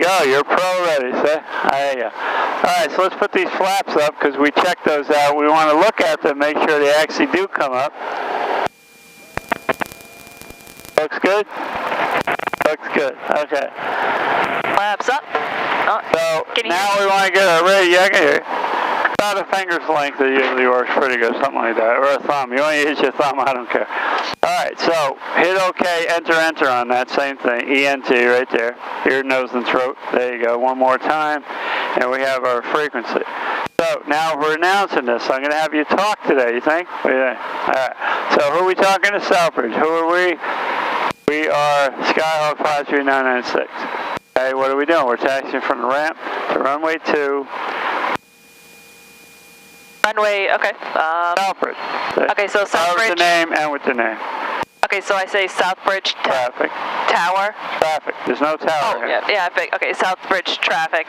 go. You're pro ready, see? There you go. All right, so let's put these flaps up because we checked those out. We want to look at them, make sure they actually do come up. Looks good? Looks good. Okay. Flaps up. Oh, so now we want to get our radio. Yeah, I can hear you. About a finger's length, it usually works pretty good, something like that, or a thumb. You want to use your thumb, I don't care. All right, so hit OK, enter on that same thing, ENT right there, ear, nose, and throat. There you go, one more time, and we have our frequency. So now we're announcing this. So I'm going to have you talk today, you think? What do you think? All right, so who are we talking to? Southbridge. Who are we? We are Skyhawk 53996. Okay, what are we doing? We're taxiing from the ramp to runway 2. Runway, okay. Southbridge. Okay, so Southbridge. With the name and with the name. Okay, so I say Southbridge traffic. Tower. Traffic. There's no tower here. Yeah, okay, Southbridge traffic.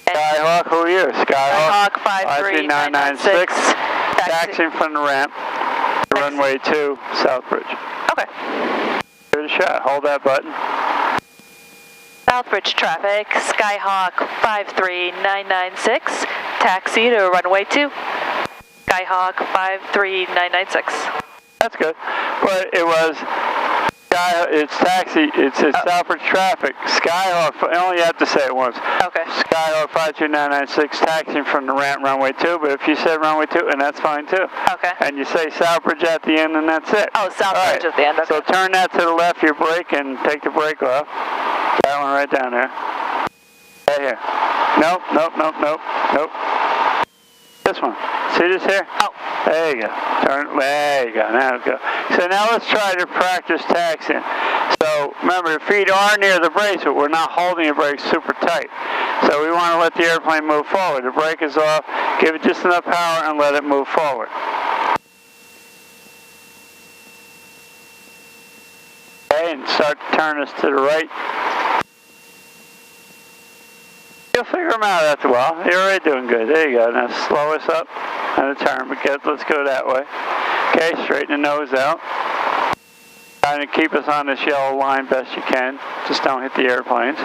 Skyhawk, who are you? Skyhawk 53996. Taxiing from the ramp to runway 2, Southbridge. Okay. Give it a shot. Hold that button. Southbridge traffic, Skyhawk 53996, taxi to runway 2, Skyhawk 53996. That's good, but it was, it's taxi, it's Southbridge traffic, Skyhawk, only you have to say it once. Okay. Skyhawk 52996, taxiing from the ramp, runway 2, but if you said runway 2, and that's fine too. Okay. And you say Southbridge at the end, and that's it. Oh, Southbridge at the end, okay. So turn that to the left, your brake, and take the brake off. That one right down there. Right here. Nope. This one. See this here? Oh. There you go. Turn. There you go. Now go. So now let's try to practice taxiing. So remember, the feet are near the brakes, but we're not holding the brakes super tight. So we want to let the airplane move forward. The brake is off. Give it just enough power and let it move forward. Okay, and start to turn us to the right. You'll figure them out after a while. You're already doing good. There you go. Now slow us up on the turn. But let's go that way. Okay, straighten the nose out. Trying to keep us on this yellow line best you can. Just don't hit the airplanes.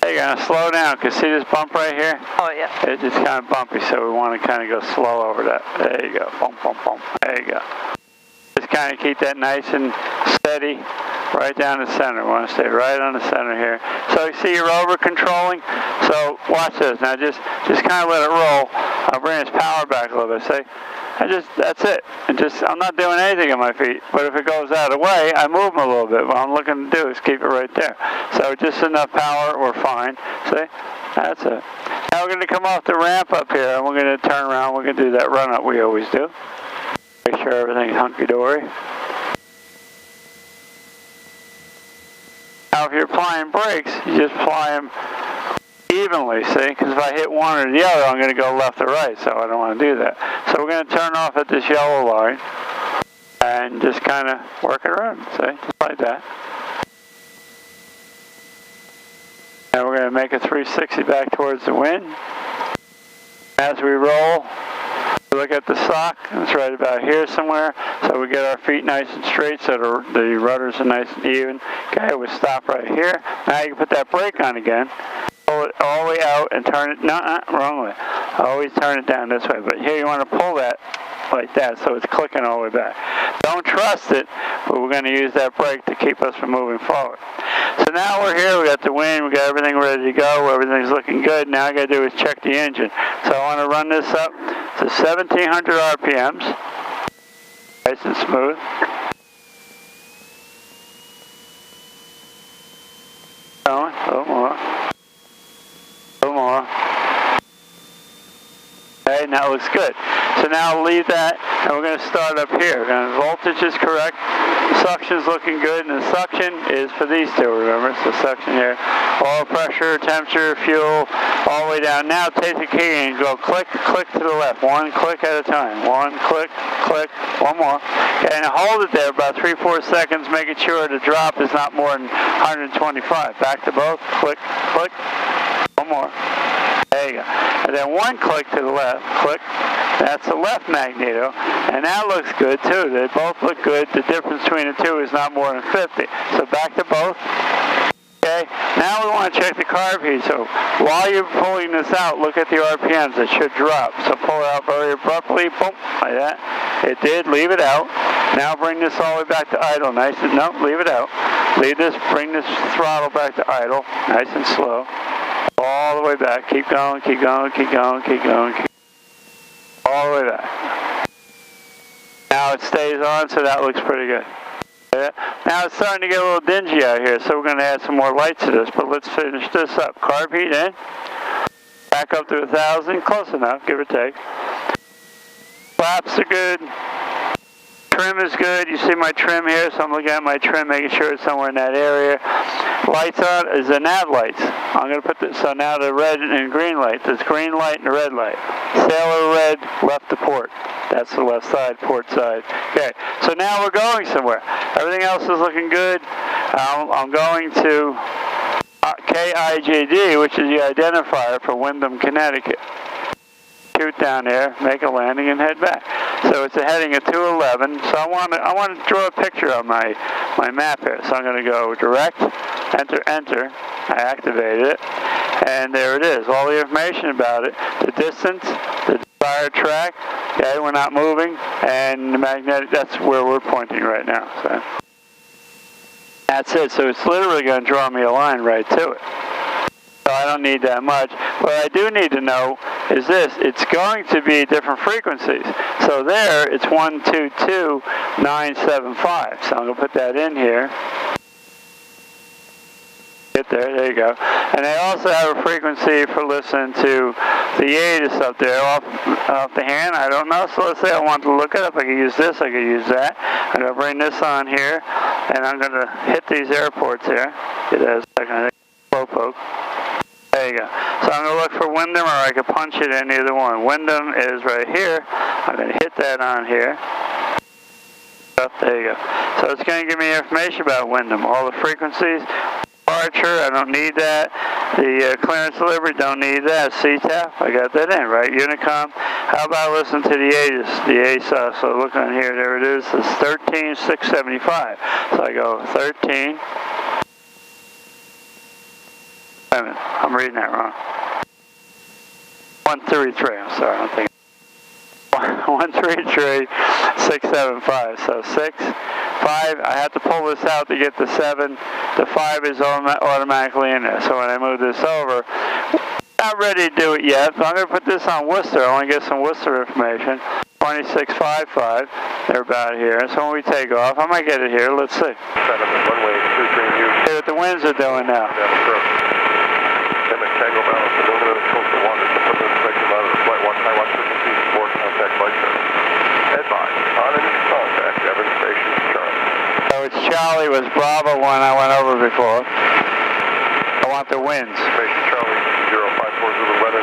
There you go. Now slow down. Because see this bump right here? Oh, yeah. It's just kind of bumpy, so we want to kind of go slow over that. There you go. Bump, bump, bump. There you go. Just kind of keep that nice and steady. Right down the center. We want to stay right on the center here. So you see you're over controlling. So watch this. Now just kind of let it roll. I'll bring this power back a little bit. Say, that's it. And I'm not doing anything on my feet. But if it goes out of the way, I move them a little bit. What I'm looking to do is keep it right there. So just enough power, we're fine. See? That's it. Now we're going to come off the ramp up here, and we're going to turn around. We're going to do that run up we always do. Make sure everything's hunky-dory. Now, if you're applying brakes, you just apply them evenly, see? Because if I hit one or the other, I'm going to go left or right, so I don't want to do that. So we're going to turn off at this yellow line and just kind of work it around, see? Just like that. And we're going to make a 360 back towards the wind. As we roll, look at the sock, it's right about here somewhere, so we get our feet nice and straight so the rudders are nice and even. Okay, we stop right here. Now you can put that brake on again, pull it all the way out and turn it, wrong way. Always turn it down this way, but here you want to pull that like that so it's clicking all the way back. Don't trust it, but we're going to use that brake to keep us from moving forward. So now we're here, we got the wind, we got everything ready to go, everything's looking good. Now all I got to do is check the engine. So I want to run this up to 1700 RPMs, nice and smooth. Going, a little more. Okay, now it looks good. So now leave that, and we're going to start up here. Voltage is correct, suction's looking good, and the suction is for these two, remember? So suction here, oil pressure, temperature, fuel, all the way down. Now take the key and go click, click to the left. One click at a time. One click, click, one more. Okay, and hold it there about 3-4 seconds, making sure the drop is not more than 125. Back to both, click, click, one more. There you go. And then one click to the left, click. That's the left magneto. And that looks good too. They both look good. The difference between the two is not more than 50. So back to both. Okay, now we want to check the carb heat. So while you're pulling this out, look at the RPMs. It should drop. So pull it out very abruptly, boom, like that. It did. Leave it out. Now bring this all the way back to idle. Nice and no, leave it out. Leave this. Bring this throttle back to idle. Nice and slow. All the way back. Keep going. Keep going. Keep going. Keep going. All the way back. Now it stays on, so that looks pretty good. Now it's starting to get a little dingy out here, so we're going to add some more light to this, but let's finish this up. Carb heat in, back up to 1,000, close enough, give or take. Flaps are good, trim is good. You see my trim here, so I'm looking at my trim, making sure it's somewhere in that area. Lights on is the nav lights. I'm going to put this, so now the red and green light, there's green light and the red light. Sailor red, left to port. That's the left side, port side. Okay, so now we're going somewhere. Everything else is looking good. I'm going to KIJD, which is the identifier for Windham, Connecticut. Shoot down there, make a landing, and head back. So it's a heading of 211. So I want to draw a picture on my map here. So I'm going to go direct, enter, enter. I activated it, and there it is. All the information about it, the distance, the desired track. Okay, we're not moving, and the magnetic. That's where we're pointing right now. So that's it. So it's literally going to draw me a line right to it. So I don't need that much. What I do need to know is this. It's going to be different frequencies. So there, it's 122.975. So I'm going to put that in here. Get there you go. And they also have a frequency for listening to the ATIS up there off the hand. I don't know. So let's say I want to look it up. I can use this. I can use that. I'm going to bring this on here. And I'm going to hit these airports here. Get that a second. Slow poke. There you go. So I'm going to look for Windham, or I could punch it in either one. Windham is right here. I'm going to hit that on here. Oh, there you go. So it's going to give me information about Windham. All the frequencies. Departure, I don't need that. The clearance delivery, don't need that. CTAP, I got that in, right? Unicom. How about listen to the ATIS, the ASA? So look on here, there it is. It's 13,675. So I go 13. Wait a minute, I'm reading that wrong. 133, I'm sorry, I'm thinking. 133,675. So 6, 5. I have to pull this out to get the 7. The 5 is automatically in there. So when I move this over, not ready to do it yet. But I'm going to put this on Worcester. I want to get some Worcester information. 2655. They're about here. So when we take off, I might get it here. Let's see. See what the winds are doing now. So it's Charlie was Bravo when I went over before. I want the winds. Charlie 0540 weather,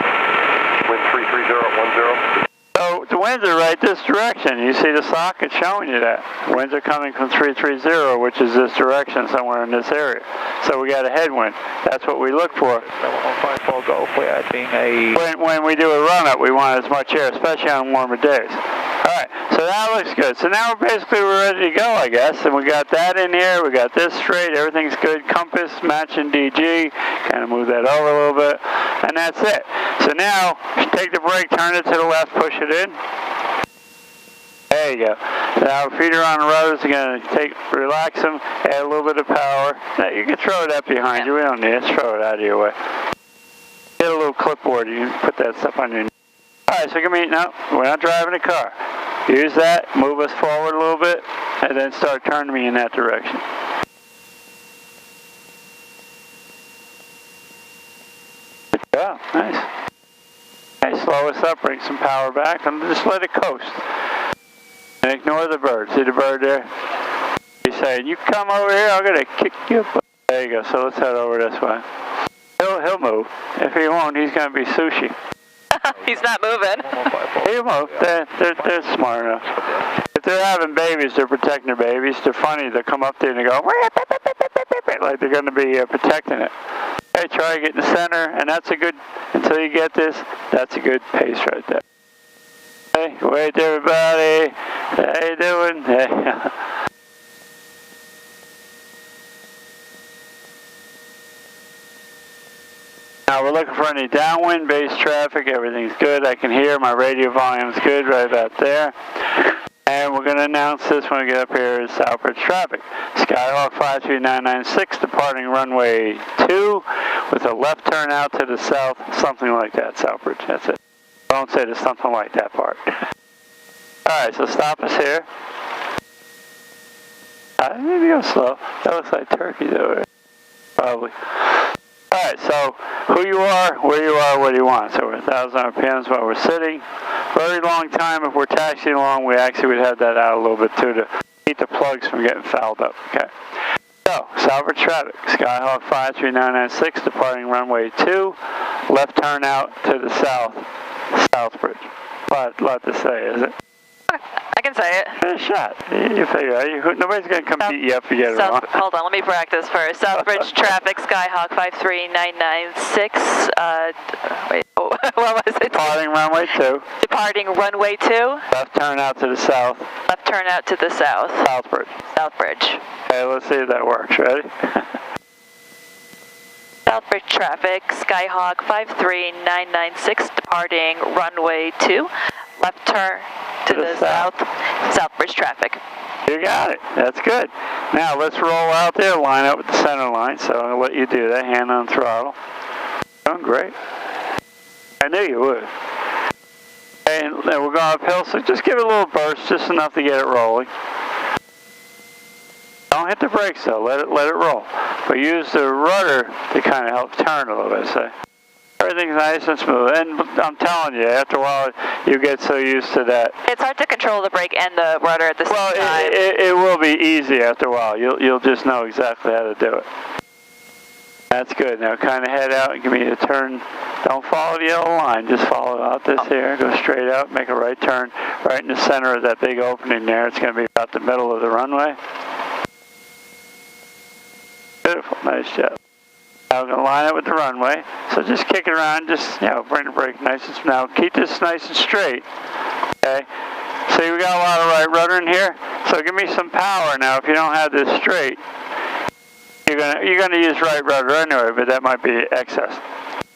wind 33010. So the winds are right this direction. You see the socket showing you that. Winds are coming from 330, which is this direction, somewhere in this area. So we got a headwind. That's what we look for. When we do a run-up, we want as much air, especially on warmer days. All right, so that looks good. So now we're ready to go, I guess. And we got that in here. We got this straight. Everything's good. Compass, matching DG. Kind of move that over a little bit. And that's it. So now, take the brake, turn it to the left, push it in. There you go. Now, feet are on the ruders. You're going to relax them, add a little bit of power. Now, you can throw that behind you. We don't need it. Just throw it out of your way. Get a little clipboard. You can put that stuff on your knee. All right, so no, we're not driving a car. Use that, move us forward a little bit, and then start turning me in that direction. Good job, nice. Okay, slow us up, bring some power back, and just let it coast. And ignore the bird. See the bird there? He's saying, you come over here, I'm going to kick you. There you go, so let's head over this way. He'll move. If he won't, he's going to be sushi. He's not moving. He'll move. They're smart enough. If they're having babies, they're protecting their babies. They're funny. They'll come up there and they go, like they're going to be protecting it. Hey, try to get in the center, and that's a good, until you get this, that's a good pace right there. Hey, wait everybody. How you doing? Hey. Now we're looking for any downwind base traffic. Everything's good. I can hear my radio volume's good right about there. And we're going to announce this when we get up here is Southbridge traffic. Skyhawk 53996 departing runway 2 with a left turn out to the south, something like that, Southbridge. That's it. Don't say there's something like that part. Alright, so stop us here. Maybe go slow. That looks like turkey over there. Probably. Alright, so who you are, where you are, what do you want? So we're 1,000 RPMs while we're sitting. Very long time. If we're taxiing along, we actually would have that out a little bit too to keep the plugs from getting fouled up. Okay. So, Southbridge traffic. Skyhawk 53996 departing runway 2. Left turn out to the south. Southbridge. But lot to say, is it? I can say it. Good shot. You figure out. Nobody's going to come beat you up if you get it wrong. Hold on, let me practice first. Southbridge traffic, Skyhawk 53996. Wait, what was it? Departing runway 2. Departing runway 2. Left turn out to the south. Left turn out to the south. Southbridge. Southbridge. Okay, let's see if that works. Ready? Southbridge traffic, Skyhawk 53996, departing runway 2. Left turn to the south. Southbridge traffic. You got it. That's good. Now let's roll out there, line up with the center line. So I'm going to let you do that. Hand on throttle. Doing great. I knew you would. And then we're going uphill, so just give it a little burst, just enough to get it rolling. Don't hit the brakes though. Let it roll. But use the rudder to kind of help turn a little bit. So everything's nice and smooth. And I'm telling you, after a while, you get so used to that. It's hard to control the brake and the rudder at the same time. Well, it will be easy after a while. You'll just know exactly how to do it. That's good. Now kind of head out and give me a turn. Don't follow the yellow line. Just follow out this here. Go straight out. Make a right turn right in the center of that big opening there. It's going to be about the middle of the runway. Beautiful. Nice job. Now we're going to line it with the runway. So just kick it around. Just, bring the brake nice and now keep this nice and straight. Okay. See, we got a lot of right rudder in here. So give me some power now. If you don't have this straight, you're gonna use right rudder anyway, but that might be excess.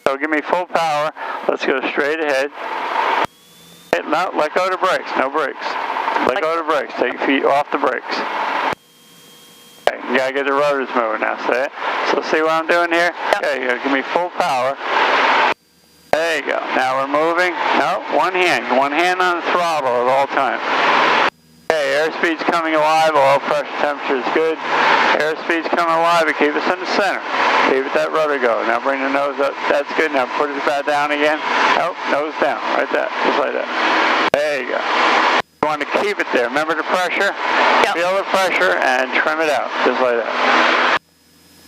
So give me full power. Let's go straight ahead. No, let go of the brakes. No brakes. Let go of the brakes. Take your feet off the brakes. Okay, you gotta get the rudders moving now. See it? So see what I'm doing here? Okay, you gotta give me full power. There you go. Now we're moving. No, one hand on the throttle at all times. Okay, airspeed's coming alive. Oil pressure temperature is good. Airspeed's coming alive. But keep us in the center. Keep it that rudder go. Now bring the nose up. That's good. Now put it back down again. Nope, nose down. Right there. Just like that. There you go. You want to keep it there. Remember the pressure? Yep. Feel the pressure and trim it out. Just like that.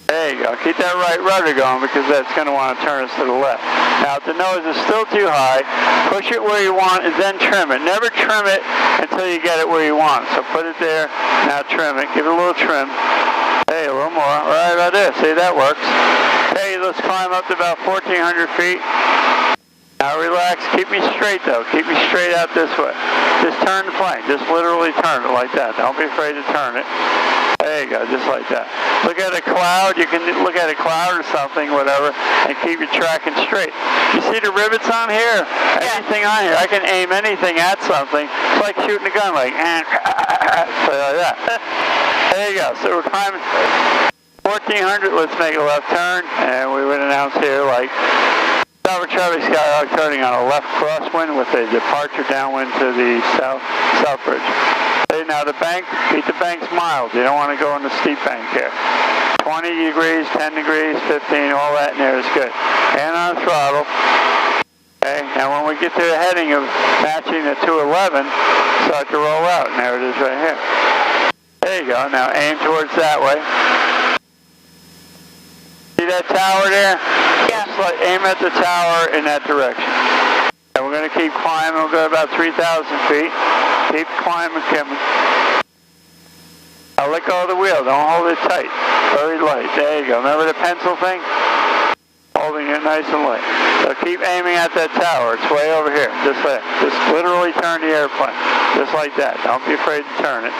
There you go. Keep that right rudder going because that's going to want to turn us to the left. Now, if the nose is still too high, push it where you want and then trim it. Never trim it until you get it where you want. So put it there. Now trim it. Give it a little trim. Hey, a little more. Right about there. See, that works. Hey, let's climb up to about 1,400 feet. Now relax. Keep me straight, though. Keep me straight out this way. Just turn the plane. Just literally turn it like that. Don't be afraid to turn it. There you go, just like that. Look at a cloud. You can look at a cloud or something, whatever, and keep your tracking straight. You see the rivets on here? Anything on here. I can aim anything at something. It's like shooting a gun, like, so like that. There you go. So we're climbing 1,400. Let's make a left turn, and we would announce here, like, Southbridge traffic, Skyhawk turning on a left crosswind with a departure downwind to the Southbridge. Okay, now the bank, keep the banks mild. You don't want to go on the steep bank here. 20 degrees, 10 degrees, 15, all that in there is good. Hand on the throttle. Okay, now when we get to the heading of matching the 211, start to roll out. And there it is right here. There you go. Now aim towards that way. See that tower there? Yeah. Just like aim at the tower in that direction. And we're going to keep climbing. We'll go about 3,000 feet. Keep climbing, Kim. Now let go of the wheel. Don't hold it tight. Very light. There you go. Remember the pencil thing? Hold holding it nice and light. So keep aiming at that tower. It's way over here. Just like, just literally turn the airplane. Just like that. Don't be afraid to turn it.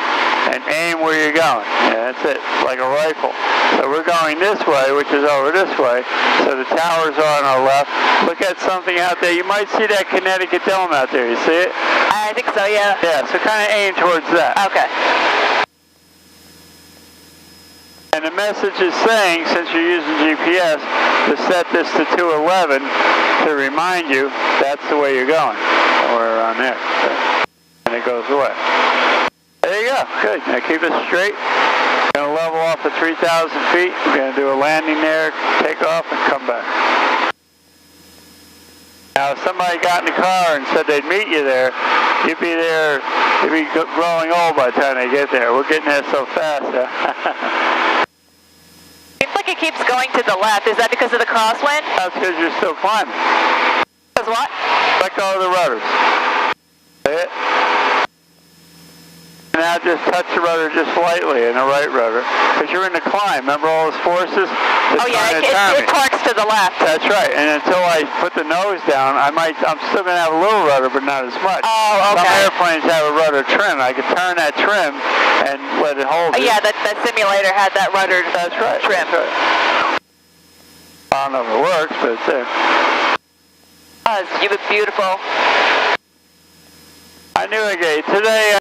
And aim where you're going. Yeah, that's it. Like a rifle. So we're going this way, which is over this way. So the towers are on our left. Look at something out there. You might see that Connecticut Dome out there. You see it? I think so, yeah. Yeah, so kind of aim towards that. Okay. And the message is saying, since you're using GPS, to set this to 211 to remind you that's the way you're going. Or around there. And it goes away. There you go. Good. Now keep it straight. We're going to level off at 3,000 feet. We're going to do a landing there, take off, and come back. Now, if somebody got in the car and said they'd meet you there, you'd be there, you'd be growing old by the time they get there. We're getting there so fast. Seems like it keeps going to the left. Is that because of the crosswind? That's because you're still climbing. Because what? Let go of the rudders. See it? Now just touch the rudder just lightly in the right rudder. Because you're in the climb. Remember all those forces? Oh yeah, it torques to the left. That's right. And until I put the nose down, I'm still going to have a little rudder, but not as much. Oh, okay. Some airplanes have a rudder trim. I could turn that trim and let it hold it. Yeah, that simulator had that rudder trim. That's right. I don't know if it works, but it's there. Oh, it's beautiful. I knew it, Today